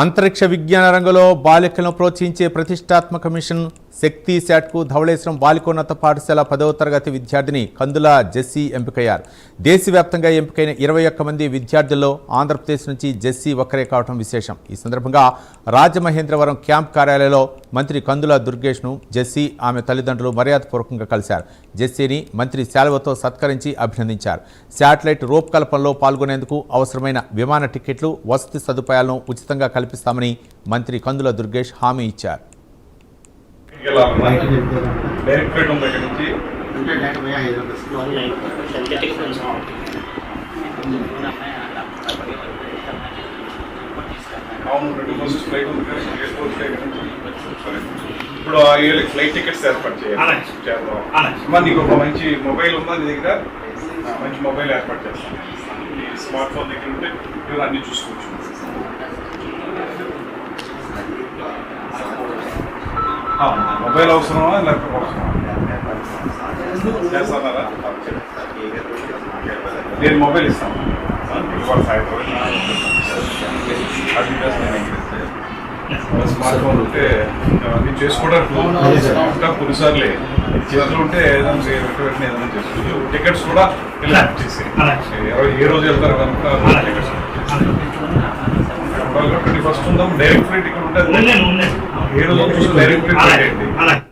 అంతరిక్ష విజ్ఞాన రంగంలో బాలికలను ప్రోత్సహించే ప్రతిష్టాత్మక మిషన్ శక్తి శాట్కు ధవళేశ్వరం బాలికోన్నత పాఠశాల 10వ తరగతి విద్యార్థిని కందుల జెస్సీ ఎంపికయ్యారు. దేశవ్యాప్తంగా ఎంపికైన 21 మంది విద్యార్థుల్లో ఆంధ్రప్రదేశ్ నుంచి జెస్సీ ఒక్కరే కావడం విశేషం. ఈ సందర్భంగా రాజమహేంద్రవరం క్యాంప్ కార్యాలయంలో మంత్రి కందుల దుర్గేష్ను జెస్సీ ఆమె తల్లిదండ్రులు మర్యాదపూర్వకంగా కలిశారు. జెస్సీని మంత్రి శాలువతో సత్కరించి అభినందించారు. శాటిలైట్ రూపకల్పనలో పాల్గొనేందుకు అవసరమైన విమాన టికెట్లు, వసతి సదుపాయాలను ఉచితంగా కల్పిస్తామని మంత్రి కందుల దుర్గేష్ హామీ ఇచ్చారు. ఇప్పుడు ఫ్లైట్ టికెట్స్ ఏర్పాటు చేయాలి. నీకు ఒక మంచి మొబైల్ ఉందా నీ దగ్గర? మంచి మొబైల్ ఏర్పాటు చేస్తాను. ఈ స్మార్ట్ ఫోన్ దగ్గర ఉంటే మీరు అన్ని చూసుకోవచ్చు. మొబైల్ అవసరమా ల్యాప్టాప్ అవసరమా? చేస్తారా? నేను మొబైల్ ఇస్తాను. స్మార్ట్ ఫోన్ ఉంటే అన్ని చేసుకోవడానికి కొన్నిసార్లే చేతులు ఉంటే వెంటనే ఏదైనా చేసుకోవచ్చు. టికెట్స్ కూడా చేసి ఏ రోజు వెళ్తారు కనుక టికెట్స్ 21st ఉందాం. డైరెక్ట్ ఫ్లైట్ టికెట్ ఉంటుంది. ఏ రోజు చూసి డైరెక్ట్ ఫ్లైట్